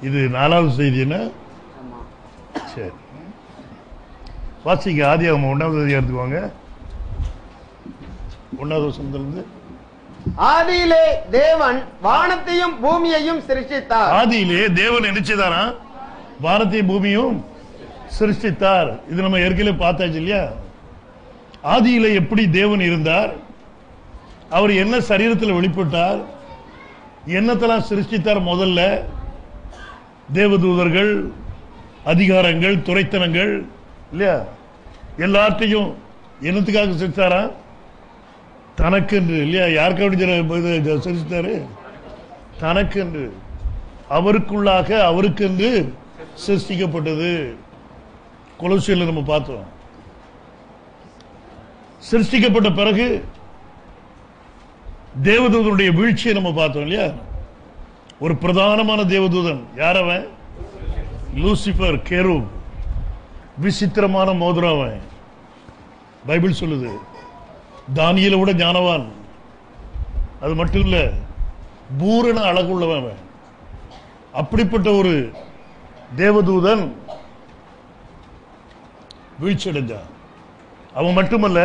இது 4வது செய்தி என்ன? சரி, வாசிங்க. ஆதியாகமம் 1வது அதிகாரத்துக்கு 1வது வசனத்திலிருந்து. ஆதியிலே தேவன் வானத்தையும் பூமியையும் சிருஷ்டித்தார். ஆதியிலே தேவன் என்ன செய்தாரா? வானத்தையும் பூமியும் சிருஷ்டித்தார். இது நம்ம ஏற்கனவே பார்த்தாச்சு இல்லையா? ஆதியிலே எப்படி தேவன் இருந்தார், அவர் என்ன சரீரத்தில் வெளிப்பட்டார், என்னத்தெல்லாம் சிருஷ்டித்தார். முதல்ல தேவதூதர்கள், அதிகாரங்கள், துரைத்தனங்கள் இல்லையா, எல்லாத்தையும் என்னத்துக்காக சிருஷ்டித்தாரா? தனக்கென்று இல்லையா? யாருக்காக சிருஷ்டித்தாரு? தனக்கென்று, அவருக்குள்ளாக, அவருக்கென்று சிருஷ்டிக்கப்பட்டது. கொலோசியர்ல நம்ம பார்த்தோம். சிருஷ்டிக்கப்பட்ட பிறகு தேவதூதனுடைய வீழ்ச்சியை நம்ம பார்த்தோம் இல்லையா? ஒரு பிரதானமான தேவதூதன் யார்? அவன் லூசிபர், கேரூப். விசித்திரமான மோதிரம் அவன். பைபிள் சொல்லுது தானியேலை விட ஞானவான். அது மட்டும் இல்ல, பூரண அழகுள்ளவன் அவன். அப்படிப்பட்ட ஒரு தேவதூதன் வீழ்ச்சி அடைஞ்சான். அவன் மட்டுமல்ல,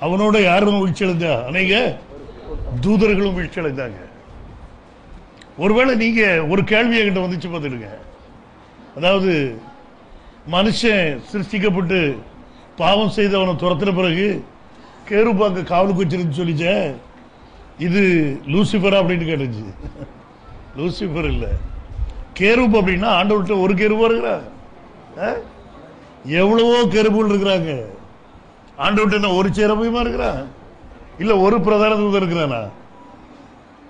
அவனோட யாரும் வீழ்ச்சி அடைஞ்சா? அநேக தூதர்களும் வீழ்ச்சி அடைந்தாங்க. ஒருவேளை நீங்க ஒரு கேள்வி என்கிட்ட வந்துச்சு பார்த்துடுங்க. அதாவது மனுஷன் சிருஷ்டிக்கப்பட்டு பாவம் செய்து அவனை துரத்தின பிறகு கேருபாங்க காவலுக்கு வச்சிருந்து சொல்லிச்ச, இது லூசிபரா அப்படின்னு கேட்டுச்சு. லூசிபர் இல்ல, கேருப். அப்படின்னா ஆண்டவர்கிட்ட ஒரு கேருபா இருக்கிறா? எவ்வளவோ கேருபுகள் இருக்கிறாங்க. ஆண்டவர்கிட்ட ஒரு சேரபையுமா இருக்கிறான்? இல்ல ஒரு பிரதான தூதர் இருக்கிறானா?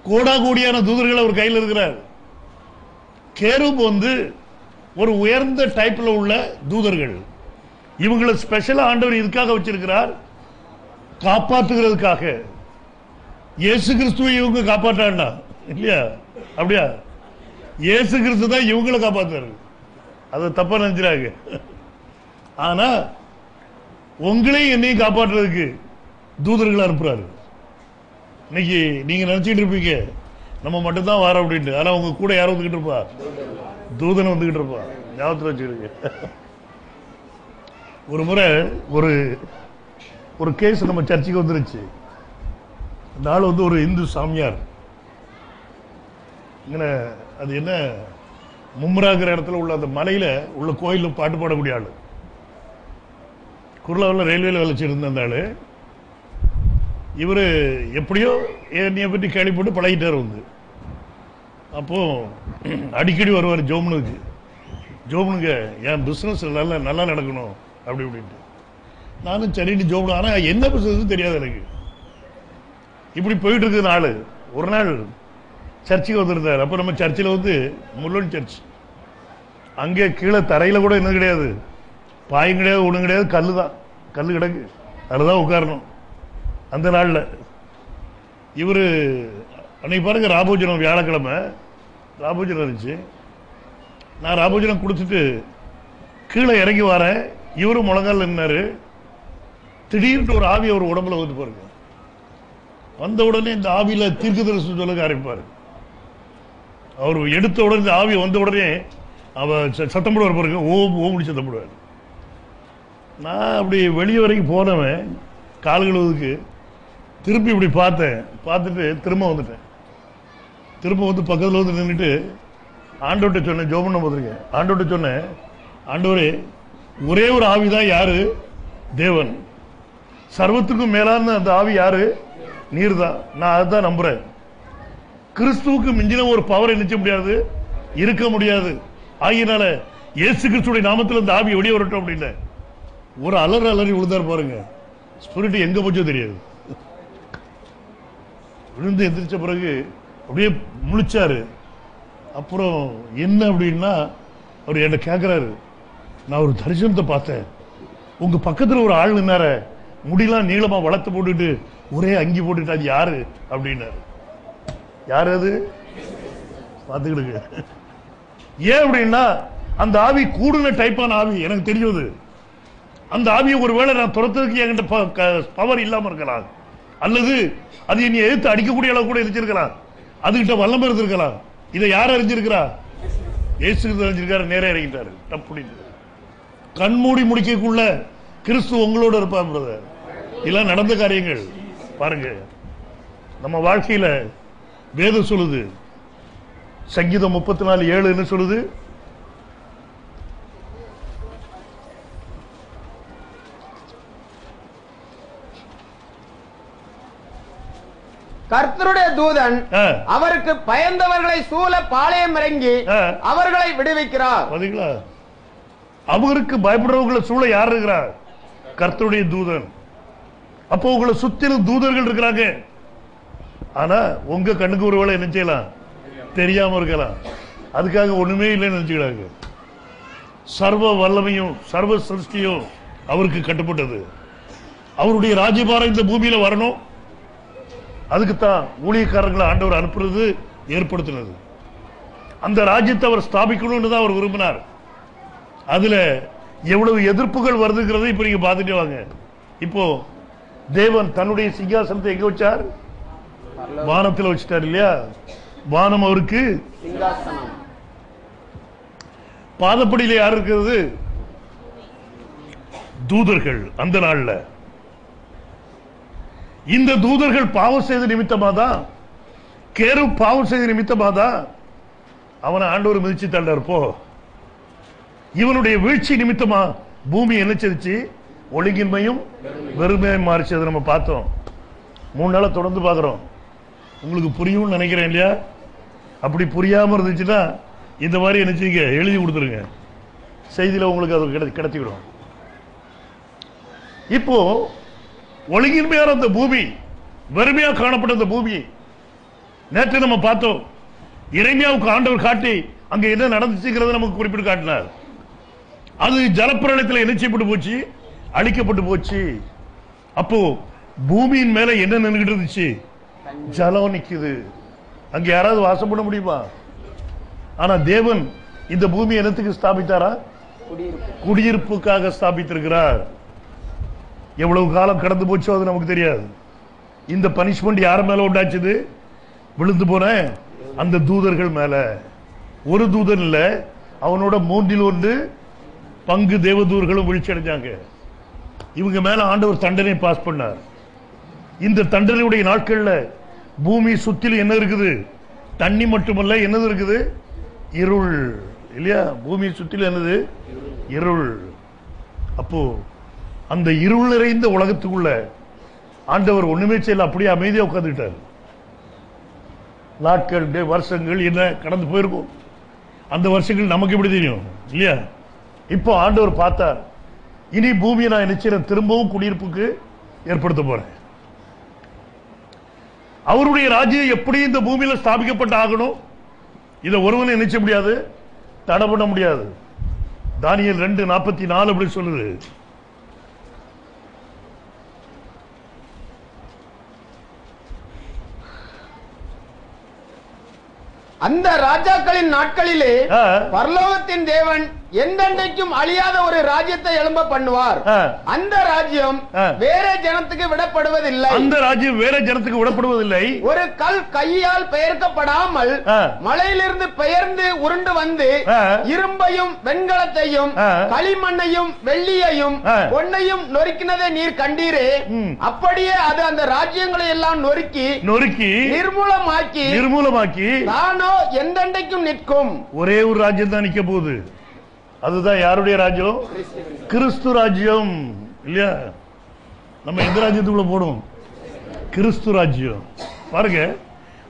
கோடா கோடியான தூதர்கள் அவர் கையில் இருக்கிறார். கேருப் ஒரு உயர்ந்த டைப்ல உள்ள தூதர்கள். இவங்களை ஸ்பெஷலா ஆண்டவர் இதுக்காக வச்சிருக்கிறார், காப்பாற்றுகிறதுக்காக. இயேசு கிறிஸ்துவை இவங்க காப்பாற்றாண்டா இல்லையா? அப்படியா? இயேசு கிறிஸ்து தான் இவங்களை காப்பாற்றுறாரு. அதை தப்பா நினைச்சாங்க. ஆனா உங்களையும் என்னையும் காப்பாற்றுறதுக்கு தூதர்கள் அனுப்புறாரு. இன்னைக்கு நீங்க நினைச்சிட்டு இருப்பீங்க நம்ம மட்டும்தான் வரோம் அப்படின்ட்டு. ஆனா உங்க கூட யாரும் வந்துகிட்டு இருப்பா? தூதனை வந்துகிட்டு இருப்பா. ஞாபகத்தில் வச்சுக்கிடுங்க. ஒரு முறை ஒரு கேஸ் நம்ம சர்ச்சுக்கு வந்துருச்சு. அந்த ஆள் ஒரு இந்து சாமியார். அது என்ன, மும்ராங்கிற இடத்துல உள்ள அந்த மலையில உள்ள கோயிலில் பாட்டு பாடக்கூடிய ஆளு. குருளாவில் ரயில்வேல வேலை செய்திருந்த அந்த ஆளு. இவரு எப்படியோ என்னைய பற்றி கேள்விப்பட்டு பழகிட்டார். அப்போ அடிக்கடி வருவார் ஜோமனுங்க என் பிசினஸ் நல்லா நடக்கணும் அப்படி இப்படின்ட்டு. நானும் சரின்னு ஜோமனு. ஆனா என்ன பிசினஸ் தெரியாது எனக்கு. இப்படி போயிட்டு இருக்குது நாள். ஒரு நாள் சர்ச்சுக்கு வந்திருந்தார். அப்ப நம்ம சர்ச்சில் முள்ளன் சர்ச். அங்கே கீழே தரையில கூட என்ன கிடையாது, பாயும் கிடையாது, ஒண்ணும் கிடையாது, கல்லு தான். கல்லு கிடக்கு, அதுதான் உட்காரணும். அந்த நாள்ல இவரு அன்னைக்கு பாருங்க, ராபோஜனம் வியாழக்கிழமை ராபோஜனம் இருந்துச்சு. நான் ராபோஜனம் கொடுத்துட்டு கீழே இறங்கி வரேன். இவரும் முழங்கால் நின்னாரு. திடீர்னு ஒரு ஆவி அவர் உடம்புல பாருங்க. வந்த உடனே இந்த ஆவியில தீர்க்கதரிசனம் சொல்ல ஆரம்பிப்பாரு. அவர் எடுத்த உடனே இந்த ஆவி வந்த உடனே சத்தம் போடுவார் பாருங்க. ஓம் சத்தம் போடுவார். நான் அப்படி வெளியே வரைக்கும் போனவன் கால் கழுவுறதுக்கு திருப்பி இப்படி பார்த்தேன். பார்த்துட்டு திரும்ப வந்துட்டேன். திரும்ப பக்கத்தில் நின்றுட்டு ஆண்டவர்கிட்ட சொன்னேன், ஜோபண்ண போதிருக்கேன். ஆண்டவர்கிட்ட சொன்னேன், ஆண்டவரே ஒரே ஒரு ஆவிதான் யாரு? தேவன். சர்வத்துக்கும் மேலான அந்த ஆவி யாரு? நீர் தான். நான் அதுதான் நம்புறேன். கிறிஸ்துவுக்கு மிஞ்சின ஒரு பவர் நிச்சய முடியாது, இருக்க முடியாது. ஆகியனால இயேசு கிறிஸ்துடைய நாமத்தில் இந்த ஆவி வெளியே வரட்டும் அப்படின்னு ஒரு அலறி விழுந்தார் பாருங்க. ஸ்பிரிட் எங்க போச்சோ தெரியாது. விழுந்து எந்திரிச்ச பிறகு அப்படியே முழிச்சாரு. அப்புறம் என்ன அப்படின்னா, அவர் என்ன கேட்கிறாரு, நான் ஒரு தரிசனத்தை பார்த்தேன். உங்க பக்கத்துல ஒரு ஆள் நின்னார, முடியெல்லாம் நீளமா வளர்த்து போட்டுட்டு ஒரே அங்கி போட்டுட்டு, அது யாரு அப்படின்னாரு. யாரு அது? பாத்துக்கிடுங்க. ஏன் அப்படின்னா, அந்த ஆவி கூடுதல் டைப்பான ஆவி எனக்கு தெரியுது. அந்த ஆவியை ஒருவேளை நான் துரத்துறதுக்கு என்கிட்ட பவர் இல்லாம இருக்கலாம், அல்லது அது என்னை எதிர்த்து அடிக்கக்கூடிய அளவு கூட இருந்திருக்கலாம், அதுகிட்ட வல்லமை இருந்திருக்கலாம். இதை யார் அறிஞ்சிருக்கிறா? இயேசு தெரிஞ்சிருக்காரு, நேரே இறங்கிட்டாரு. தப்பு கண்மூடி முடிக்கக்குள்ள கிறிஸ்து உங்களோட இருப்பார் பிரதர். இதெல்லாம் நடந்த காரியங்கள் பாருங்க. நம்ம வாழ்க்கையில வேதம் சொல்லுது, சங்கீதம் 34:7 என்ன சொல்லுது? கர்த்தருடைய தூதன் அவருக்கு பயந்தவர்களை சூழ பாளையம் இறங்கி அவர்களை விடுவிக்கிறார். பாத்தீங்களா? அவருக்கு பயப்படுறவங்களை சூழ யார் இருக்கிறார்? கர்த்தருடைய தூதன். அப்போ உங்களை சுத்திலும் தூதர்கள் இருக்கிறாங்க. ஆனா உங்க கண்ணுக்கு ஒரு வேளை என்ன செய்யலாம், தெரியாம இருக்கலாம். அதுக்காக ஒண்ணுமே இல்லைன்னு நினைச்சுக்கிறாங்க. சர்வ வல்லமையும் சர்வ சிருஷ்டியும் அவருக்கு கட்டுப்பட்டது. அவருடைய ராஜ்யபாரம் இந்த பூமியில வரணும். அதுக்குத்தான் ஊழியக்காரர்களை ஆண்டவர் அனுப்புறது, ஏற்படுத்தினது. அந்த ராஜ்யத்தை அவர் ஸ்தாபிக்கணும்னு தான் அவர் விரும்பினார். அதுல எவ்வளவு எதிர்ப்புகள் வருதுங்கிறத இப்ப நீங்க பாத்துட்டு வாங்க. இப்போ தேவன் தன்னுடைய சிங்காசனத்தை எங்க வச்சார்? வானத்தில் வச்சுட்டார் இல்லையா? வானம் அவருக்கு சிங்காசனம். பாதப்படியில யார் இருக்கிறது? தூதர்கள். அந்த நாள்ல இந்த தூதர்கள் பாவம் செய்த நிமித்தமாதான், கேரு பாவம் செய்த நிமித்தமாதான் அவனை ஆண்டவர் மிதிச்சு தள்ளார். போ, இவனுடைய வீழ்ச்சி நிமித்தமா பூமி என்ன செய்துச்சு? ஒழுங்கின்மையும் வெறுமையும் மாறிச்சு. அதை நம்ம பார்த்தோம். 3 நாளா தொடர்ந்து பார்க்கிறோம். உங்களுக்கு புரியும் நினைக்கிறேன் இல்லையா? அப்படி புரியாம இருந்துச்சுன்னா இந்த மாதிரி என்ன செய்யுங்க, எழுதி கொடுத்துருங்க. செய்தியில உங்களுக்கு அது கிடைச்சிவிடும். இப்போ ஒழுங்கின்மையான அந்த பூமி, வெறுமையா காணப்பட்ட அந்த பூமி, நேற்று நம்ம பார்த்தோம். இறைமையாவுக்கு ஆண்டவர் காட்டி அங்க என்ன நடந்துச்சுங்கிறத நமக்கு குறிப்பிட்டு காட்டினார். அது ஜலப்பிரளயத்தில் என்ன செய்யப்பட்டு போச்சு? அழிக்கப்பட்டு போச்சு. அப்போ பூமியின் மேல என்ன நின்றுட்டு இருந்துச்சு? ஜலம் நிக்குது. அங்க யாராவது வாசம் பண்ண முடியுமா? ஆனா தேவன் இந்த பூமி என்னத்துக்கு ஸ்தாபித்தாரா? குடியிருப்புக்காக ஸ்தாபித்திருக்கிறார். எவ்வளவு காலம் கடந்து போச்சோ அது நமக்கு தெரியாது. இந்த பனிஷ்மெண்ட் யார் மேல உண்டாச்சுது? விழுந்து போன அந்த தூதர்கள் மேல. ஒரு தூதன் இல்ல, அவனோட 1/3 பங்கு தேவதூர்களும் வீழ்ச்சி அடைஞ்சாங்க. இவங்க மேல ஆண்டவர் தண்டனை பாஸ் பண்ணார். இந்த தண்டனையுடைய நாட்கள்ல பூமி சுத்திலும் என்ன இருக்குது? தண்ணி மட்டுமல்ல, என்னது இருக்குது? இருள் இல்லையா? பூமி சுத்திலும் என்னது? இருள். அப்போ அந்த இருள் நிறைந்த உலகத்துக்குள்ள ஆண்டவர் ஒண்ணுமே செய்யல, அப்படியே அமைதியா உட்கார்ந்துட்டார். நாட்கள், வருஷங்கள் என்ன கடந்து போயிருக்கும். அந்த வருஷங்கள் நமக்கு எப்படி தெரியும் இல்லையா? இப்போ ஆண்டவர் பார்த்தார், இனி பூமியை நான் நிச்சயம் திரும்பவும் குடியிருப்புக்கு ஏற்படுத்த போறேன். அவருடைய ராஜ்யம் எப்படி இந்த பூமியில ஸ்தாபிக்கப்பட்டு ஆகணும், இதை ஒருவனை நினைச்ச முடியாது, தடை பண்ண முடியாது. தானியேல் 2:44 அப்படி சொல்லுது. அந்த ராஜாக்களின் நாட்களிலே பரலோகத்தின் தேவன் என்றென்றைக்கும் அழியாத ஒரு ராஜ்யத்தை எழும்ப பண்ணுவார். அந்த ராஜ்யம் வேற ஜனத்துக்கு விடப்படுவதில்லை. அந்த ராஜ்யம் வேற ஜனத்துக்கு விடப்படுவதில்லை. ஒரு கல் கையால் பெயர்க்கப்படாமல் மலையிலிருந்து பெயர்ந்து உருண்டு வந்து இரும்பையும் வெண்கலத்தையும் களிமண்ணையும் வெள்ளியையும் பொன்னையும் நொறுக்கினதை நீர் கண்டீரே, அப்படியே அது அந்த ராஜ்யங்களை எல்லாம் நொறுக்கி நிர்மூலமாக்கி தானோ என்றென்றைக்கும் நிற்கும். ஒரே ஒரு ராஜ்யம் தான் நிக்க போகுது. அதுதான் யாருடைய ராஜ்யம்? கிறிஸ்து ராஜ்யம் இல்லையா? நம்ம எந்த ராஜ்யத்துக்குள்ள போடும்? கிறிஸ்து ராஜ்யம். பாருங்க,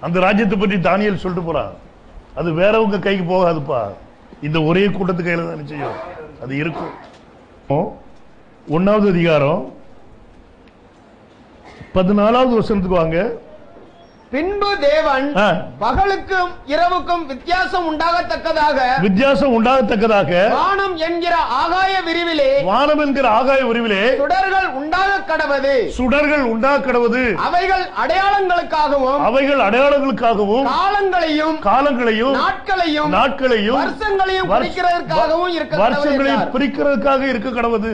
அந்த ராஜ்யத்தை பற்றி தானியேல் சொல்லிட்டு போறான். அது வேறவங்க கைக்கு போகாதுப்பா, இந்த ஒரே கூட்டத்து கையில தான் நிச்சயம் அது இருக்கும். 1வது அதிகாரம் 14வது வசனத்துக்கு வாங்க. பின்பு தேவன் பகலுக்கும் இரவுக்கும் வித்தியாசம் உண்டாகத்தக்கதாக வானம் என்கிற ஆகாய விரிவிலே சுடர்கள் உண்டாக கடவது அவைகள் அடையாளங்களுக்காகவும் காலங்களையும் நாட்களையும் வருஷங்களையும் பிரிக்கிறதற்காக இருக்க கடவது.